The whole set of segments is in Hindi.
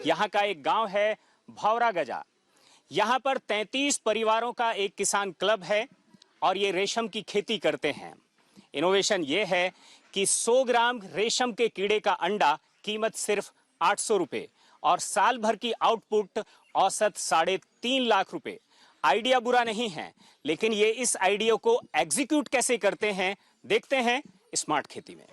यहाँ का एक गांव है भौरा गजा। यहाँ पर 33 परिवारों का एक किसान क्लब है और ये रेशम की खेती करते हैं। इनोवेशन ये है कि 100 ग्राम रेशम के कीड़े का अंडा कीमत सिर्फ 800 रुपए और साल भर की आउटपुट औसत 3.5 लाख रुपए। आइडिया बुरा नहीं है, लेकिन ये इस आइडिया को एग्जीक्यूट कैसे करते हैं देखते हैं स्मार्ट खेती में।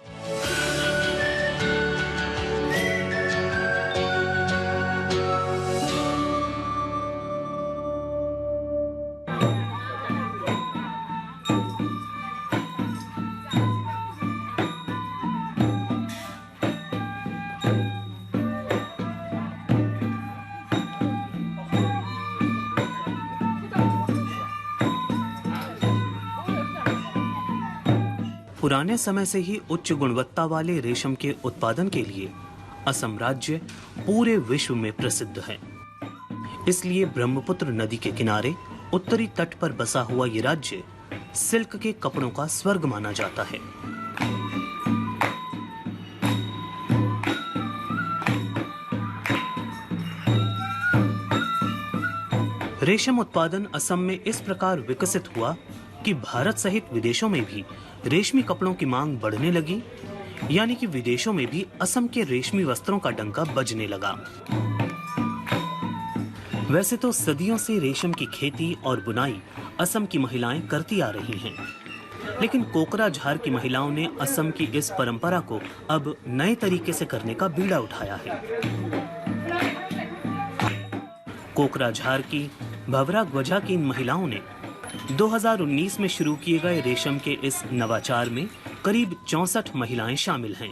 पुराने समय से ही उच्च गुणवत्ता वाले रेशम के उत्पादन के लिए असम राज्य पूरे विश्व में प्रसिद्ध है। इसलिए ब्रह्मपुत्र नदी के किनारे उत्तरी तट पर बसा हुआ ये राज्य सिल्क के कपड़ों का स्वर्ग माना जाता है। रेशम उत्पादन असम में इस प्रकार विकसित हुआ कि भारत सहित विदेशों में भी रेशमी कपड़ों की मांग बढ़ने लगी, यानी कि विदेशों में भी असम के रेशमी वस्त्रों का डंका बजने लगा। वैसे तो सदियों से रेशम की खेती और बुनाई असम की महिलाएं करती आ रही हैं, लेकिन कोकराझार की महिलाओं ने असम की इस परंपरा को अब नए तरीके से करने का बीड़ा उठाया है। कोकराझार की भवरा गजा की इन महिलाओं ने 2019 में शुरू किए गए रेशम के इस नवाचार में करीब 64 महिलाएं शामिल हैं।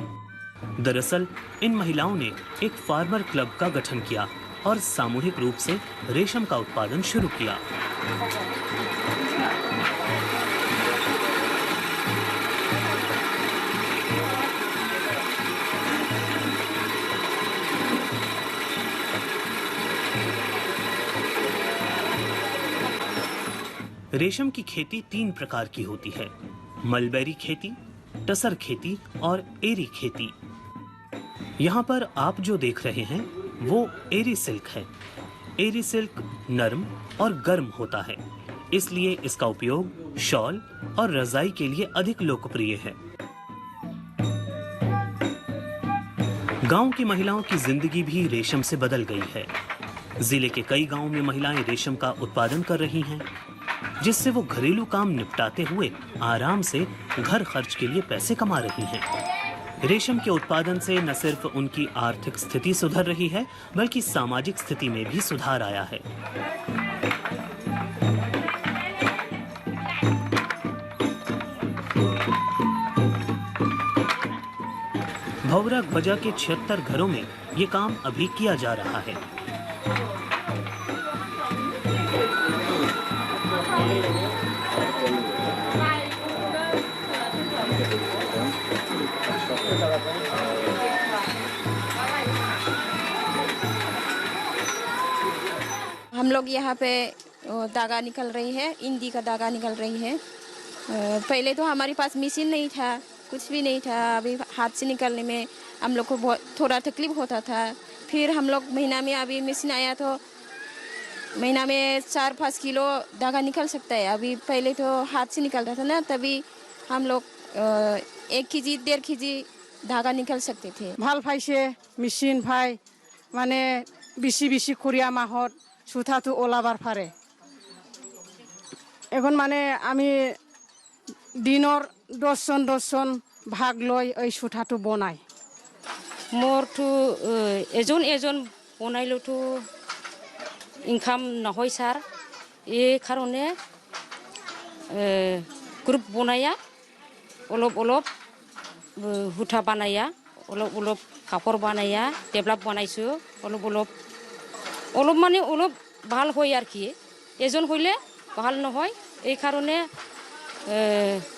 दरअसल इन महिलाओं ने एक फार्मर क्लब का गठन किया और सामूहिक रूप से रेशम का उत्पादन शुरू किया। रेशम की खेती 3 प्रकार की होती है: मलबेरी खेती, टसर खेती और एरी खेती। यहाँ पर आप जो देख रहे हैं वो एरी सिल्क है। एरी सिल्क नरम और गर्म होता है, इसलिए इसका उपयोग शॉल और रजाई के लिए अधिक लोकप्रिय है। गांव की महिलाओं की जिंदगी भी रेशम से बदल गई है। जिले के कई गांवों में महिलाएं रेशम का उत्पादन कर रही हैं, जिससे वो घरेलू काम निपटाते हुए आराम से घर खर्च के लिए पैसे कमा रही हैं। रेशम के उत्पादन से न सिर्फ उनकी आर्थिक स्थिति सुधर रही है, बल्कि सामाजिक स्थिति में भी सुधार आया है। भौरा गजा के 76 घरों में ये काम अभी किया जा रहा है। हम लोग यहाँ पे धागा निकल रही है, इंदी का धागा निकल रही है। पहले तो हमारे पास मशीन नहीं था, कुछ भी नहीं था। अभी हाथ से निकलने में हम लोग को बहुत थोड़ा तकलीफ होता था। फिर हम लोग महीना में अभी मशीन आया तो महीना में 4-5 किलो धागा निकल सकता है। अभी पहले तो हाथ से निकलता था ना, तभी हम लोग 1 केजी 1.5 केजी धागा निकल सकते थे। ভাল পাইছে মেচিন ভাই, মানে বেশি বেশি করিয়া মাহত সুতাটো ওলাবার পারে। এখন মানে আমি দিনৰ 10জন ভাগ লৈ এই সুতাটো বনাই। মোৰটো এজন বনাইলেতো ইনকাম নহয় স্যার। এই কারণে গ্রুপ বনায়া অলপ হুঠা বানায়া অলপ কাপড় বানায়া ডেভেলপ বানাইছো। অলপ মানে অলপ ভাল হয় আর কি। এজন হইলে ভাল নহয়, এই কারণে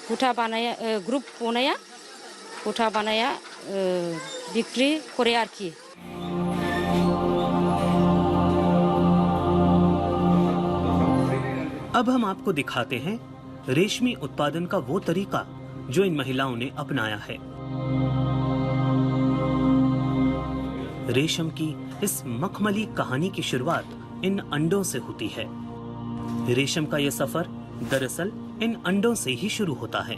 হুঠা বানায়া গ্রুপ বনায়া হুঠা বানায়া বিক্রি করে আর কি। अब हम आपको दिखाते हैं रेशमी उत्पादन का वो तरीका जो इन महिलाओं ने अपनाया है। रेशम की इस मखमली कहानी की शुरुआत इन अंडों से होती है। रेशम का यह सफर दरअसल इन अंडों से ही शुरू होता है।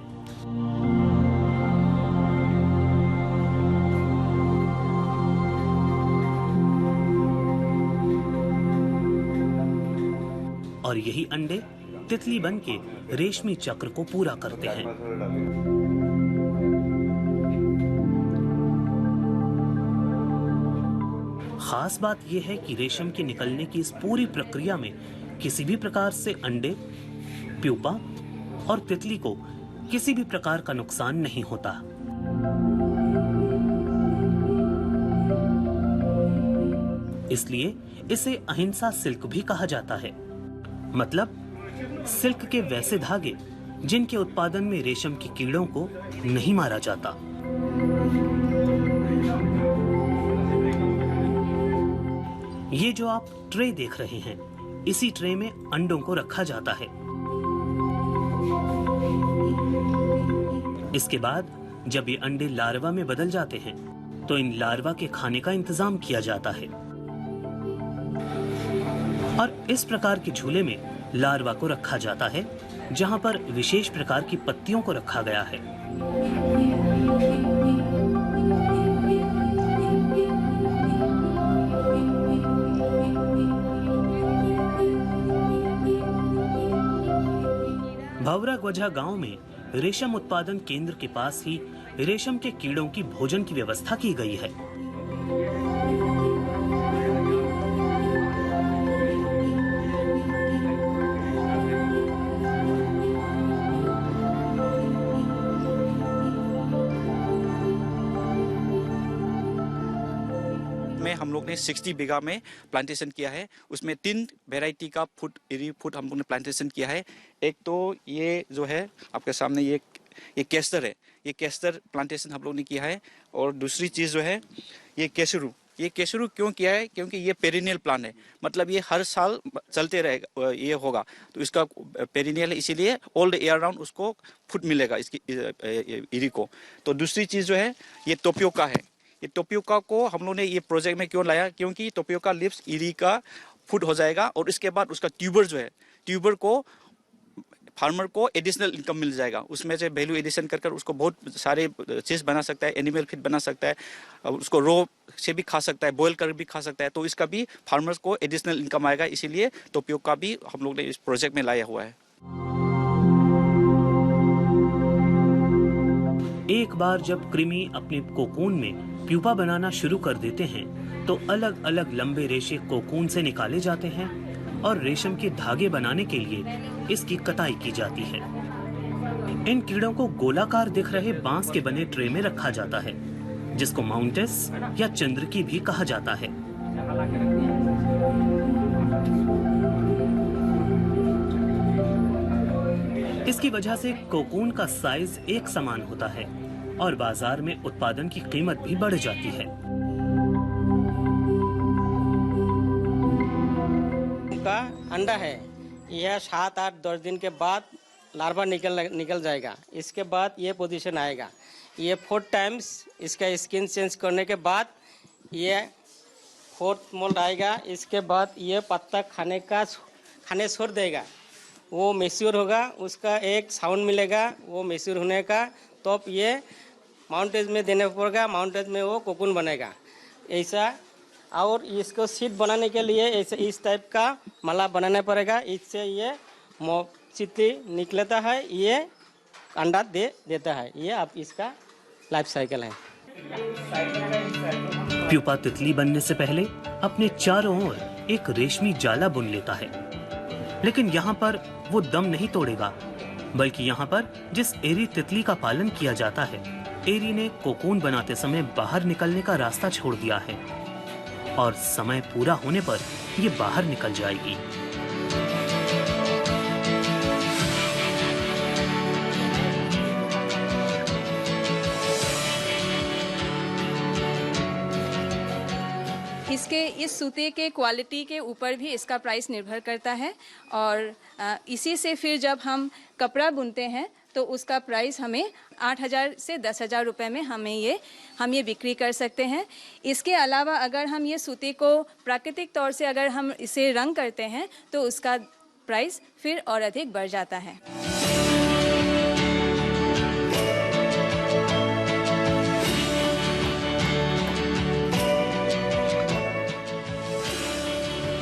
और यही अंडे तितली बन के रेशमी चक्र को पूरा करते हैं। खास बात यह है कि रेशम के निकलने की इस पूरी प्रक्रिया में किसी भी प्रकार से अंडे, प्यूपा और तितली को किसी भी प्रकार का नुकसान नहीं होता। इसलिए इसे अहिंसा सिल्क भी कहा जाता है। मतलब सिल्क के वैसे धागे जिनके उत्पादन में रेशम के कीड़ों को नहीं मारा जाता। ये जो आप ट्रे देख रहे हैं, इसी ट्रे में अंडों को रखा जाता है। इसके बाद जब ये अंडे लार्वा में बदल जाते हैं तो इन लार्वा के खाने का इंतजाम किया जाता है। और इस प्रकार के झूले में लार्वा को रखा जाता है, जहां पर विशेष प्रकार की पत्तियों को रखा गया है। भावरागवझा गांव में रेशम उत्पादन केंद्र के पास ही रेशम के कीड़ों की भोजन की व्यवस्था की गई है। में हम लोग ने 60 बीघा में प्लांटेशन किया है। उसमें 3 वैरायटी का एरी फूड हम लोग ने प्लांटेशन किया है। एक तो ये जो है आपके सामने ये केसर है, ये केसर प्लांटेशन हम लोग ने किया है। और दूसरी चीज़ जो है ये केसरू। ये केसरू क्यों किया है? क्योंकि ये पेरिनियल प्लांट है, मतलब ये हर साल चलते रहेगा, ये होगा। तो इसका पेरिनियल है, इसीलिए ऑल द ईयर राउंड उसको फूड मिलेगा इसकी एरी को। तो दूसरी चीज़ जो है ये टोपियोका है। ये टोपियोका को हम लोग ने ये प्रोजेक्ट में क्यों लाया? क्योंकि टोपियोका लिव्स इरी का फूड हो जाएगा और इसके बाद उसका ट्यूबर जो है, ट्यूबर को फार्मर को एडिशनल इनकम मिल जाएगा। उसमें से वैल्यू एडिशन कर कर उसको बहुत सारे चीज़ बना सकता है, एनिमल फीड बना सकता है, उसको रो से भी खा सकता है, बॉयल कर भी खा सकता है। तो इसका भी फार्मर्स को एडिशनल इनकम आएगा, इसीलिए टोपियोका भी हम लोग ने इस प्रोजेक्ट में लाया हुआ है। एक बार जब कृमि अपने कोकून में प्यूपा बनाना शुरू कर देते हैं तो अलग अलग लंबे रेशे कोकून से निकाले जाते हैं और रेशम के धागे बनाने के लिए इसकी कताई की जाती है। इन कीड़ों को गोलाकार दिख रहे बांस के बने ट्रे में रखा जाता है, जिसको माउंटेस या चंद्रकी भी कहा जाता है। इसकी वजह से कोकून का साइज एक समान होता है और बाजार में उत्पादन की कीमत भी बढ़ जाती है। का अंडा है, यह 7, 8, 10 दिन के बाद लार्वा निकल जाएगा। इसके बाद ये पोजीशन आएगा। ये 4 टाइम्स इसका स्किन चेंज करने के बाद ये 4th मोल्ड आएगा। इसके बाद ये पत्ता खाने छोड़ देगा, वो मैच्योर होगा, उसका एक साउंड मिलेगा वो मैच्योर होने का। तो ये माउंटेज में देने पड़ेगा, माउंटेज में वो कोकून बनेगा ऐसा। और इसको सीड बनाने के लिए ऐसे इस टाइप का माला बनाना पड़ेगा। इससे ये चित्ती निकलता है, ये अंडा देता है। ये अब इसका लाइफ साइकिल है। प्यूपा तितली बनने से पहले अपने चारों ओर एक रेशमी जाला बुन लेता है, लेकिन यहाँ पर वो दम नहीं तोड़ेगा, बल्कि यहाँ पर जिस एरी तितली का पालन किया जाता है, एरी ने कोकून बनाते समय बाहर निकलने का रास्ता छोड़ दिया है और समय पूरा होने पर ये बाहर निकल जाएगी। इसके इस सूते के क्वालिटी के ऊपर भी इसका प्राइस निर्भर करता है और इसी से फिर जब हम कपड़ा बुनते हैं तो उसका प्राइस हमें 8,000 से 10,000 रुपये में हम ये बिक्री कर सकते हैं। इसके अलावा अगर हम ये सूती को प्राकृतिक तौर से अगर हम इसे रंग करते हैं तो उसका प्राइस फिर और अधिक बढ़ जाता है। –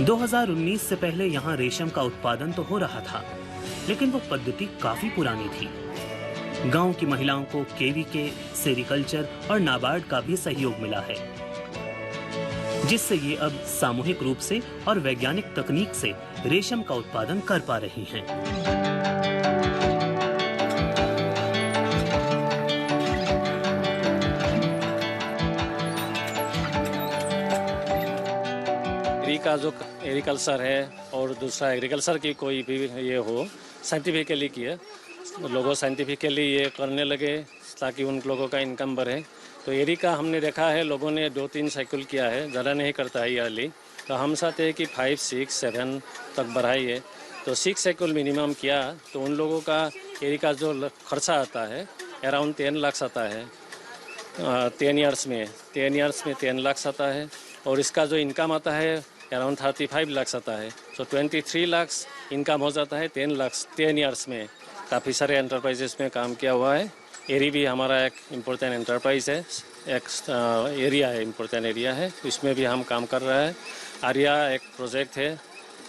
2019 से पहले यहाँ रेशम का उत्पादन तो हो रहा था, लेकिन वो पद्धति काफी पुरानी थी। गांव की महिलाओं को केवीके, सेरिकल्चर और नाबार्ड का भी सहयोग मिला है, जिससे ये अब सामूहिक रूप से और वैज्ञानिक तकनीक से रेशम का उत्पादन कर पा रही हैं। का जो एग्रीकल्चर है और दूसरा एग्रीकल्चर की कोई भी ये हो, साइंटिफिकली किए, लोगों साइंटिफिकली ये करने लगे ताकि उन लोगों का इनकम बढ़े। तो एरी का हमने देखा है लोगों ने 2-3 साइकिल किया है, ज़्यादा नहीं करता है ईयरली। तो हम चाहते हैं कि 5, 6, 7 तक बढ़ाइए। तो 6 साइकिल मिनिमम किया तो उन लोगों का एरी का जो खर्चा आता है अराउंड 10 लाख आता है 10 ईयर्स में 10 लाख आता है, और इसका जो इनकम आता है अराउंड 35 लाख आता है। सो 23 लाख इनकम हो जाता है 10 लाख 10 ईयर्स में। काफ़ी सारे एंटरप्राइजेस में काम किया हुआ है। एरी भी हमारा एक इम्पोर्टेंट एंटरप्राइज है, एक एरिया है, इम्पोर्टेंट एरिया है, इसमें भी हम काम कर रहे हैं। आर्या एक प्रोजेक्ट है,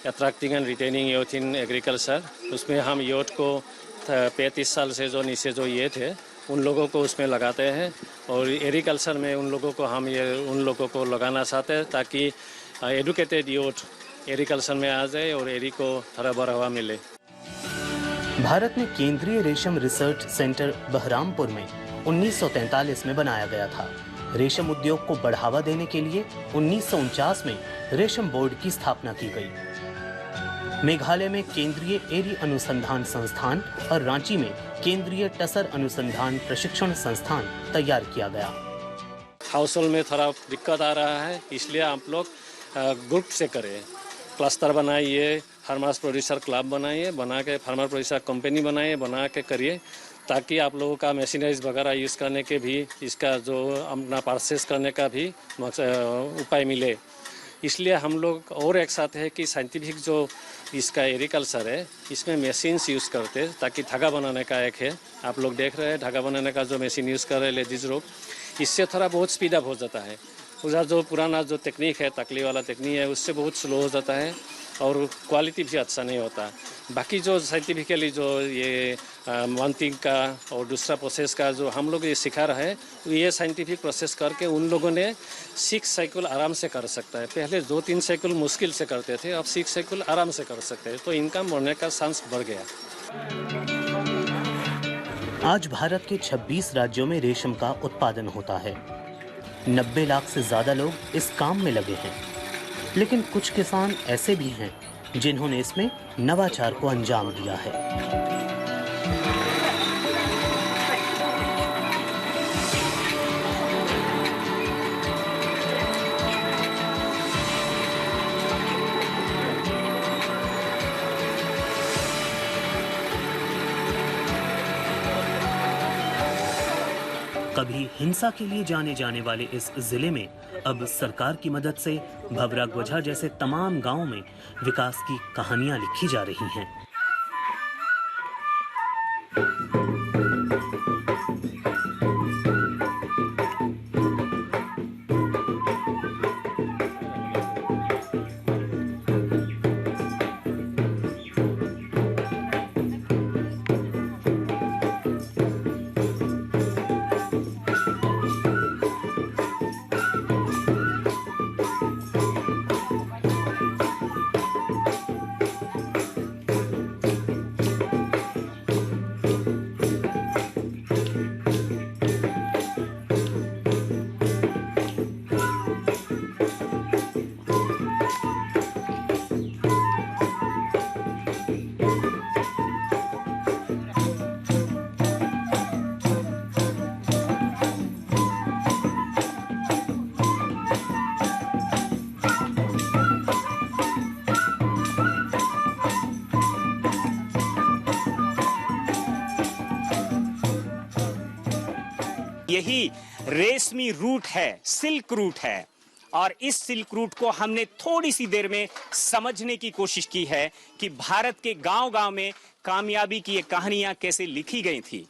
attracting and retaining youth in agriculture. उसमें हम यूथ को 35 साल से जो नीचे जो ये थे उन लोगों को उसमें लगाते हैं, और एग्रीकल्चर में उन लोगों को लगाना चाहते हैं ताकि एडुकेटेड यूथ एग्रीकल्चर में आ जाए और एरी को थोड़ा बढ़ावा मिले। भारत में केंद्रीय रेशम रिसर्च सेंटर बहरामपुर में 1943 में बनाया गया था। रेशम उद्योग को बढ़ावा देने के लिए 1949 में रेशम बोर्ड की स्थापना की गई। मेघालय में केंद्रीय एरी अनुसंधान संस्थान और रांची में केंद्रीय टसर अनुसंधान प्रशिक्षण संस्थान तैयार किया गया। हाउस होल्ड में थोड़ा दिक्कत आ रहा है, इसलिए आप लोग ग्रुप से करें, क्लस्टर बनाइए, फार्मर्स प्रोड्यूसर क्लब बनाइए, बना के फार्मर प्रोड्यूसर कंपनी बनाइए, बना के करिए, ताकि आप लोगों का मशीनरीज वगैरह यूज़ करने के भी, इसका जो अपना परचेस करने का भी उपाय मिले। इसलिए हम लोग और एक साथ है कि साइंटिफिक जो इसका एग्रीकल्चर है इसमें मशीन्स यूज़ करते, ताकि धागा बनाने का एक है, आप लोग देख रहे हैं धागा बनाने का जो मशीन यूज़ कर रहे हैं लेडीज लोग, इससे थोड़ा बहुत स्पीड अप हो जाता है। उधर जो पुराना जो टेक्निक है, तकली वाला टेक्निक है, उससे बहुत स्लो हो जाता है और क्वालिटी भी अच्छा नहीं होता। बाकी जो साइंटिफिकली जो ये वन थिंग का और दूसरा प्रोसेस का जो हम लोग ये सिखा रहे हैं, ये साइंटिफिक प्रोसेस करके उन लोगों ने 6 साइकिल आराम से कर सकता है। पहले 2-3 साइकिल मुश्किल से करते थे, अब 6 साइकिल आराम से कर सकते हैं, तो इनकम बढ़ने का चांस बढ़ गया। आज भारत के 26 राज्यों में रेशम का उत्पादन होता है। 90 लाख से ज्यादा लोग इस काम में लगे हैं, लेकिन कुछ किसान ऐसे भी हैं जिन्होंने इसमें नवाचार को अंजाम दिया है। कभी हिंसा के लिए जाने जाने वाले इस जिले में अब सरकार की मदद से भवरा ग्वझा जैसे तमाम गांवों में विकास की कहानियां लिखी जा रही हैं। यही रेशमी रूट है, सिल्क रूट है। और इस सिल्क रूट को हमने थोड़ी सी देर में समझने की कोशिश की है कि भारत के गांव-गांव में कामयाबी की ये कहानियां कैसे लिखी गई थी।